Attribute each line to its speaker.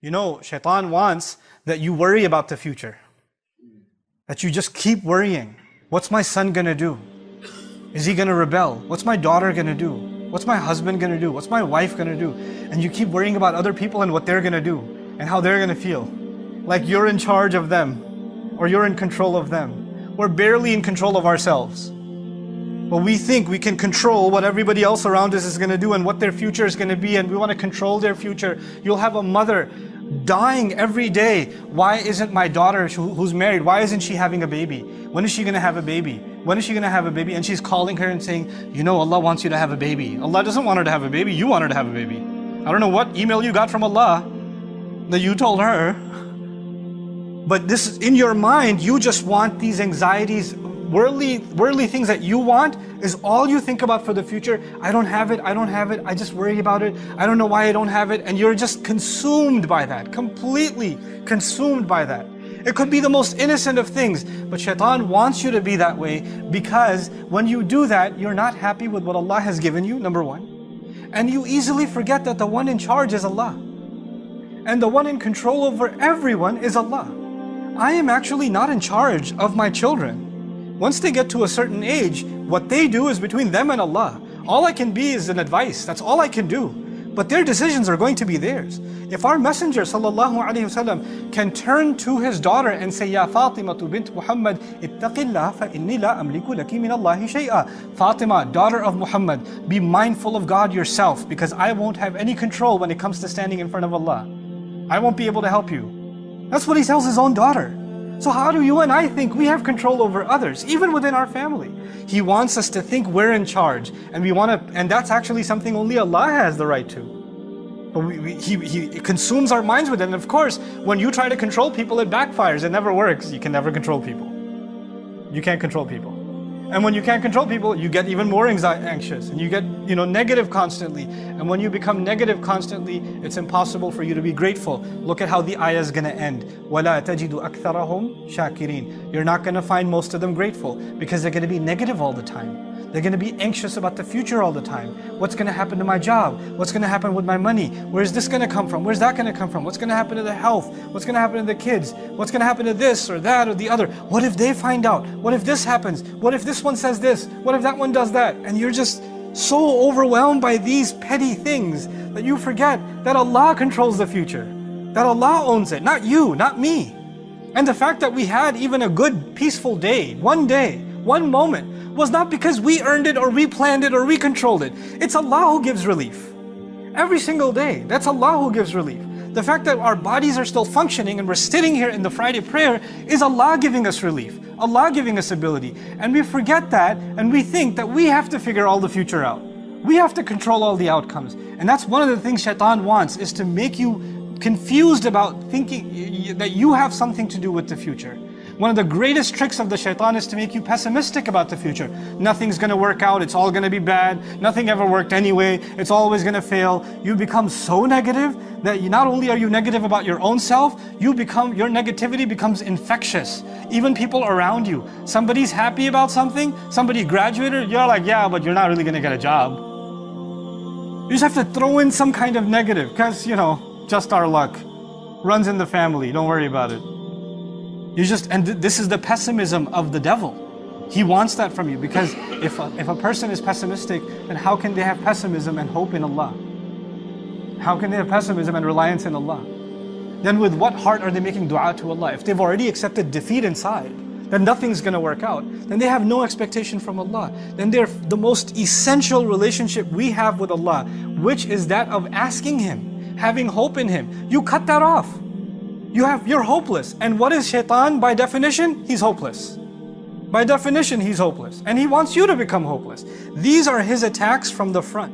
Speaker 1: You know, shaitan wants that you worry about the future. That you just keep worrying. What's my son gonna do? Is he gonna rebel? What's my daughter gonna do? What's my husband gonna do? What's my wife gonna do? And you keep worrying about other people and what they're gonna do and how they're gonna feel. Like you're in charge of them or you're in control of them. We're barely in control of ourselves. But we think we can control what everybody else around us is gonna do and what their future is gonna be, and we wanna control their future. You'll have a mother dying every day. Why isn't my daughter who's married, why isn't she having a baby? When is she gonna have a baby? When is she gonna have a baby? And she's calling her and saying, you know, Allah wants you to have a baby. Allah doesn't want her to have a baby, you want her to have a baby. I don't know what email you got from Allah that you told her. But this, in your mind, you just want these anxieties, worldly things that you want is all you think about for the future. I don't have it, I just worry about it. I don't know why I don't have it. And you're just consumed by that, completely consumed by that. It could be the most innocent of things, but shaitan wants you to be that way, because when you do that, you're not happy with what Allah has given you, number one. And you easily forget that the one in charge is Allah. And the one in control over everyone is Allah. I am actually not in charge of my children. Once they get to a certain age, what they do is between them and Allah. All I can be is an advice, that's all I can do. But their decisions are going to be theirs. If our Messenger ﷺ can turn to his daughter and say, Ya Fatima bint Muhammad, ittaqillah fa inni la amliku laki min Allahi shay'a. Fatima, daughter of Muhammad, be mindful of God yourself, because I won't have any control when it comes to standing in front of Allah. I won't be able to help you. That's what he tells his own daughter. So how do you and I think we have control over others, even within our family? He wants us to think we're in charge, and and that's actually something only Allah has the right to. But He consumes our minds with it. And of course, when you try to control people, it backfires. It never works. You can never control people. You can't control people. And when you can't control people, you get even more anxious, and you get, negative constantly. And when you become negative constantly, it's impossible for you to be grateful. Look at how the ayah is going to end. وَلَا تَجِدُ أَكْثَرَهُمْ شَاكِرِينَ. You're not going to find most of them grateful, because they're going to be negative all the time. They're going to be anxious about the future all the time. What's going to happen to my job? What's going to happen with my money? Where's this going to come from? Where's that going to come from? What's going to happen to the health? What's going to happen to the kids? What's going to happen to this or that or the other? What if they find out? What if this happens? What if this one says this? What if that one does that? And you're just so overwhelmed by these petty things that you forget that Allah controls the future. That Allah owns it, not you, not me. And the fact that we had even a good, peaceful day, one moment, was not because we earned it or we planned it or we controlled it. It's Allah who gives relief. Every single day, that's Allah who gives relief. The fact that our bodies are still functioning and we're sitting here in the Friday prayer is Allah giving us relief. Allah giving us ability. And we forget that, and we think that we have to figure all the future out. We have to control all the outcomes. And that's one of the things shaitan wants, is to make you confused about thinking that you have something to do with the future. One of the greatest tricks of the shaitan is to make you pessimistic about the future. Nothing's going to work out, it's all going to be bad, nothing ever worked anyway, it's always going to fail. You become so negative that not only are you negative about your own self, your negativity becomes infectious. Even people around you. Somebody's happy about something, somebody graduated, you're like, yeah, but you're not really going to get a job. You just have to throw in some kind of negative, because, just our luck. Runs in the family, don't worry about it. And this is the pessimism of the devil. He wants that from you, because if a person is pessimistic, then how can they have pessimism and hope in Allah? How can they have pessimism and reliance in Allah? Then with what heart are they making dua to Allah? If they've already accepted defeat inside, then nothing's going to work out. Then they have no expectation from Allah. Then they're the most essential relationship we have with Allah, which is that of asking Him, having hope in Him. You cut that off. You're hopeless. And what is shaitan by definition? He's hopeless. By definition, he's hopeless. And he wants you to become hopeless. These are his attacks from the front.